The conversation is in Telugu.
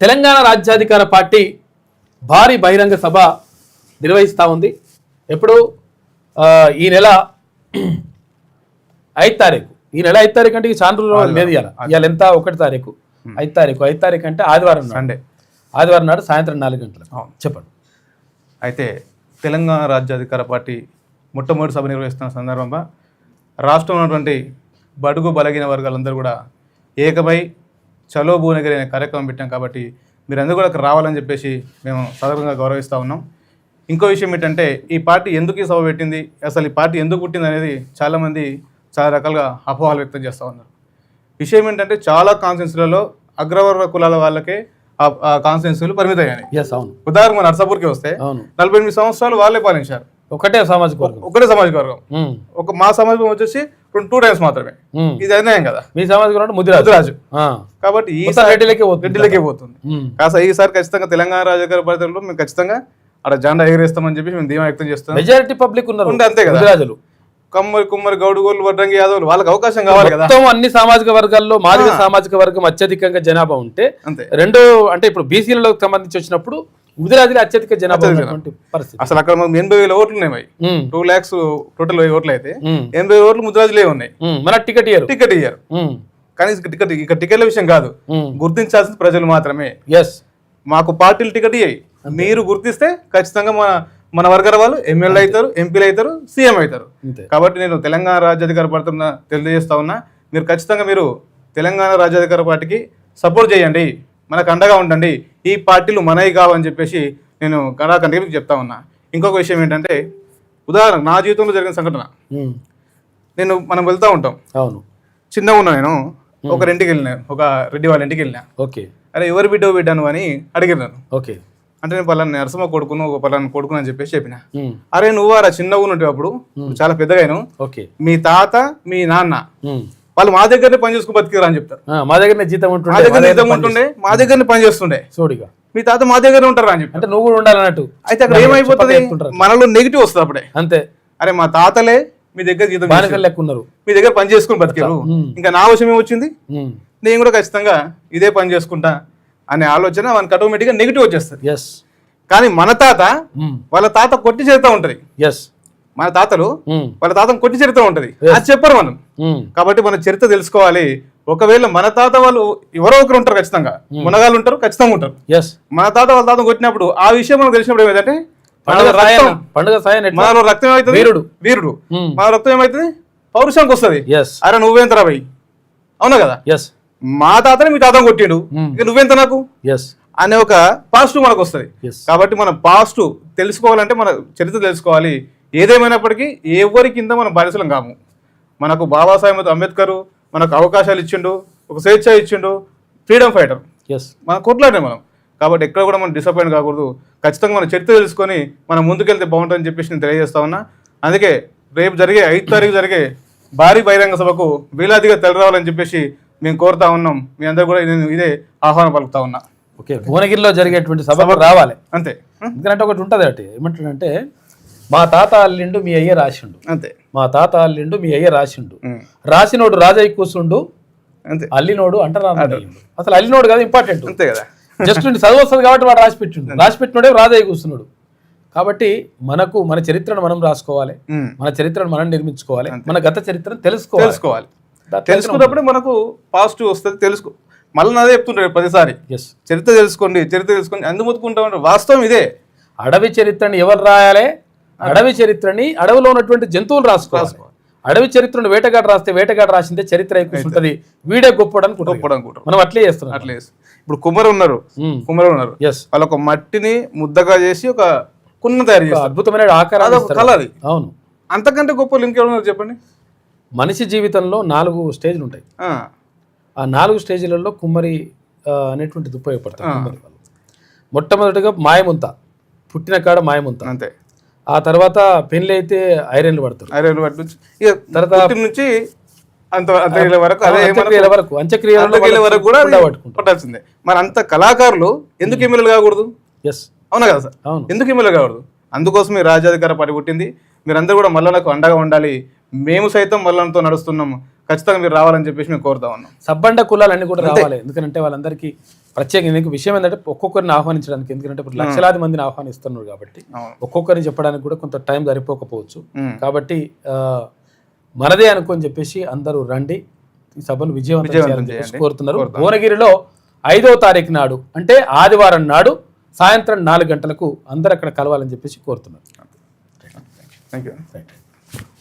తెలంగాణ రాజ్యాధికార పార్టీ భారీ బహిరంగ సభ నిర్వహిస్తూ ఉంది. ఎప్పుడు ఈ నెల 5 తారీఖు. ఈ నెల 5 తారీఖు అంటే చాలా రోజులు లేదు. ఇవాళ ఎంత 1 తారీఖు 5 తారీఖు 5 తారీఖు అంటే ఆదివారం సండే, ఆదివారం నాడు సాయంత్రం 4 గంటలకు. చెప్పండి. అయితే తెలంగాణ రాజ్యాధికార పార్టీ మొట్టమొదటి సభ నిర్వహిస్తున్న సందర్భంగా రాష్ట్రంలో ఉన్నటువంటి బడుగు బలగిన వర్గాలందరూ కూడా ఏకమై చలో భువనగిరి అనే కార్యక్రమం పెట్టాం. కాబట్టి మీరందరూ కూడా అక్కడ రావాలని చెప్పేసి మేము సదరంగా గౌరవిస్తూ ఉన్నాం. ఇంకో విషయం ఏంటంటే ఈ పార్టీ ఎందుకు ఈ సభ పెట్టింది, అసలు ఈ పార్టీ ఎందుకు పుట్టింది అనేది చాలామంది చాలా రకాలుగా అపోహలు వ్యక్తం చేస్తూ ఉన్నారు. విషయం ఏంటంటే చాలా కాన్స్టిట్యున్సీలలో అగ్రవర్ణ కులాల వాళ్ళకే ఆ కాన్స్టిట్యున్సీలు పరిమితమయ్యాయి. ఉదాహరణకు నర్సాపూర్కి వస్తే 48 సంవత్సరాలు వాళ్ళే పాలించారు. ఒకటే సామాజిక వర్గం, ఒక మా సమాజం వచ్చేసి 2 టైమ్స్ మాత్రమే. ఇది అన్యాయం కదా. మీ సమాజం ముదిరాజు కాబట్టి రెడ్డిలకే పోతుంది. కాస్త ఈసారి ఖచ్చితంగా తెలంగాణ రాజకీయ పరిధిలో మేము ఖచ్చితంగా అక్కడ జెండా ఎగిరేస్తామని చెప్పి మేము ధీమా వ్యక్తం చేస్తాం. మెజారిటీ పబ్లిక్ ఉన్నారు అంతే కదా. ముదిరాజులు, కుమ్మరి గౌడుగోళ్ళు, వడ్రంగి యాదవులు వాళ్ళకి అవకాశం కావాలి కదా. అన్ని సామాజిక వర్గాల్లో మాదిగ సామాజిక వర్గం అత్యధికంగా జనాభా ఉంటే రెండు అంటే ఇప్పుడు బీసీలకు సంబంధించి వచ్చినప్పుడు ముదిరాజులు అత్యధిక జనాభా పరిస్థితి. అసలు అక్కడ 80,000 ఓట్లు ఉన్నాయి. 2 lakhs టోటల్ ఓట్లు అయితే 80,000 ఓట్లు ముదిరాజులే ఉన్నాయి. మన టికెట్ ఇయ్యారు. కానీ ఇక టికెట్ల విషయం కాదు, గుర్తించాల్సిన ప్రజలు మాత్రమే. మాకు పార్టీలు టికెట్ ఇయ్యాయి, మీరు గుర్తిస్తే ఖచ్చితంగా మన వర్గాల వాళ్ళు ఎమ్మెల్యే అవుతారు, ఎంపీలు అవుతారు, సీఎం అవుతారు. కాబట్టి నేను తెలంగాణ రాజ్యాధికార పార్టీ తెలియజేస్తా ఉన్నా, మీరు ఖచ్చితంగా మీరు తెలంగాణ రాజ్యాధికార పార్టీకి సపోర్ట్ చేయండి, మనకు అండగా ఉండండి. ఈ పార్టీలు మనవి కావని చెప్పేసి నేను కడాకంటే చెప్తా ఉన్నా. ఇంకొక విషయం ఏంటంటే, ఉదాహరణ నా జీవితంలో జరిగిన సంఘటన. మనం వెళ్తూ ఉంటాం. చిన్నగా ఉన్నా నేను ఒక ఇంటికి వెళ్ళినా, ఒక రెడ్డి వాళ్ళ ఇంటికి వెళ్ళినా. అరే ఎవరు బిడ్డను అని అడిగినాను. అంటే నేను పలానా నరసింహ కొడుకును, ఒక పలానా కొడుకును అని చెప్పేసి చెప్పిన. అరే నువ్వు అలా చిన్నగా ఉన్నట్టు అప్పుడు చాలా పెద్దగాను, మీ తాత మీ నాన్న వాళ్ళు మా దగ్గరనే పని చేసుకుని బతికిరా అని చెప్తారు. మా దగ్గర జీతం ఉంటుండే, మా దగ్గరనే పని చేస్తుండే. మీ తాత మా దగ్గర ఉంటారా అని చెప్పి. అంటే నువ్వు కూడా ఉండాలన్నట్టు. అయితే అక్కడ ఏమైపోతుంది, మనలో నెగిటివ్ వస్తుంది అప్పుడే. అంతే. అరే మా తాతలే మీ దగ్గర జీతం లెక్కున్నారు, మీ దగ్గర పని చేసుకుని బతికారు, ఇంకా నా అవసరం ఏమొచ్చింది, నేను కూడా ఖచ్చితంగా ఇదే పని చేసుకుంటా అనే ఆలోచన మనకి ఆటోమేటిక్గా నెగిటివ్ వచ్చేస్తుంది. కానీ మన తాత వాళ్ళ తాత కొట్టి చరిత్ర ఉంటది. మన తాతలు వాళ్ళ తాతను కొట్టి చరిత్ర ఉంటది, అది చెప్పరు మనం. కాబట్టి మన చరిత్ర తెలుసుకోవాలి. ఒకవేళ మన తాత వాళ్ళు ఎవరో ఒకరు ఉంటారు, ఖచ్చితంగా మునగాళ్ళు ఉంటారు, ఖచ్చితంగా ఉంటారు. మన తాత వాళ్ళ తాత కొట్టినప్పుడు ఆ విషయం మనకు తెలిసినప్పుడు ఏమైందంటే మనలో రక్తం ఏమవుతుంది, వీరుడు మన రక్తం ఏమవుతుంది, పౌరుషానికి వస్తుంది. అరే నువ్వేంతరా భయ్, అవునా కదా, మా తాతని మీ తాతను కొట్టిండు, ఇక నువ్వెంత నాకు అనే ఒక పాజిటివ్ మనకు వస్తుంది. కాబట్టి మన పాజిటివ్ తెలుసుకోవాలంటే మన చరిత్ర తెలుసుకోవాలి. ఏదేమైనప్పటికీ ఎవరి కింద మనం బానిసలం కాము. మనకు బాబాసాహెబ్ అంబేద్కర్ మనకు అవకాశాలు ఇచ్చిండు, ఒక స్వేచ్ఛ ఇచ్చిండు, ఫ్రీడమ్ ఫైటర్. మనం కొట్లాడే మనం. కాబట్టి ఎక్కడ కూడా మనం డిసప్పాయింట్ కాకూడదు. ఖచ్చితంగా మన చరిత్ర తెలుసుకొని మనం ముందుకెళ్తే బాగుంటుందని చెప్పేసి నేను తెలియజేస్తా ఉన్నా. అందుకే రేపు జరిగే 5 తారీఖు జరిగే భారీ బహిరంగ సభకు వేలాదిగా తెలరావాలని చెప్పేసి మేము కోరుతా ఉన్నాం. మీ అందరూ కూడా నేను ఇదే ఆహ్వానం పలుకుతా ఉన్నా. భువనగిరిలో జరిగేటువంటి సభకు రావాలి అంతే. ఎందుకంటే ఒకటి ఉంటుంది అటు ఏమంటాడంటే, మా తాత అల్లిండు మీ అయ్య రాసిండు, అంతే. మా తాత అల్లిండు మీ అయ్య రాసిండు, రాసినోడు రాజయ్య కూర్చుండు, అల్లినోడు అంటారు. అసలు అల్లినోడు కదా ఇంపార్టెంట్, అంతే కదా. జస్ట్ చదువు వస్తుంది కాబట్టి వాడు రాసిపెట్టినోడే రాజయ్య కూర్చున్నాడు. కాబట్టి మన చరిత్రను మనం రాసుకోవాలి, మన చరిత్రను మనం నిర్మించుకోవాలి, మన గత చరిత్రను తెలుసుకోవాలి. తెలుసుకున్నప్పుడు మనకు పాజిటివ్ వస్తుంది. మళ్ళీ అదే చెప్తుంటారు ప్రతిసారి, చరిత్ర తెలుసుకోండి. అందుముతుకుంటా ఉంటారు. వాస్తవం ఇదే. అడవి చరిత్రని ఎవరు రాయాలి, అడవి చరిత్రని అడవిలో ఉన్నటువంటి జంతువులు రాసుకోవాలి. అడవి చరిత్రను వేటగాడు రాస్తే వేటగాడు రాసిందే చరిత్ర ఎక్కువ వీడే గొప్పడానికి మనం అట్లే చేస్తున్నాం. ఇప్పుడు కుమ్మరు ఉన్నారు, వాళ్ళ ఒక మట్టిని ముద్దగా చేసి ఒక కుండ తయారు చేస్తారు, అద్భుతమైన ఆకారం. అవును, అంతకంటే గొప్ప ఇంకెవరున్నారు చెప్పండి. మనిషి జీవితంలో 4 స్టేజ్లు ఉంటాయి. ఆ 4 స్టేజ్లలో కుమ్మరి అనేటువంటిది ఉపయోగపడతాయి. కుమ్మరి వాళ్ళు మొట్టమొదటిగా మాయముంత, పుట్టిన కాడ మాయముంత, అంతే. ఆ తర్వాత పెళ్లి అయితే ఐరన్లు పడతారు. అంత్యక్రియల వరకు కూడా పట్టాల్సిందే. మరి అంత కళాకారులు ఎందుకు ఎమ్మెల్యేలు కాకూడదు? అవునా కదా సార్, ఎందుకు ఎమ్మెల్యే కాకూడదు? అందుకోసం ఈ రాజ్యాధికార పార్టీ పుట్టింది. మీరందరూ కూడా మల్లన్నకు అండగా ఉండాలి. మేము సైతం మల్లన్నతో నడుస్తున్నాము. ఖచ్చితంగా మీరు రావాలని చెప్పేసి మేము కోరుతా ఉన్నాం. సబ్బండ కులాలన్నీ కూడా రావాలి, ఎందుకంటే వాళ్ళందరికీ ప్రత్యేక విషయం ఏంటంటే ఒక్కొక్కరిని ఆహ్వానించడానికి, ఎందుకంటే ఇప్పుడు లక్షలాది మందిని ఆహ్వానిస్తున్నారు కాబట్టి ఒక్కొక్కరిని చెప్పడానికి కూడా కొంత టైం సరిపోకపోవచ్చు. కాబట్టి మనదే అనుకోని చెప్పేసి అందరూ రండి, ఈ సభను విజయవంతం చేయాలని చెప్పేసి కోరుతున్నారు. భువనగిరిలో 5వ తారీఖు నాడు అంటే ఆదివారం నాడు సాయంత్రం 4 గంటలకు అందరూ అక్కడ కలవాలని చెప్పేసి కోరుతున్నారు. Thank you.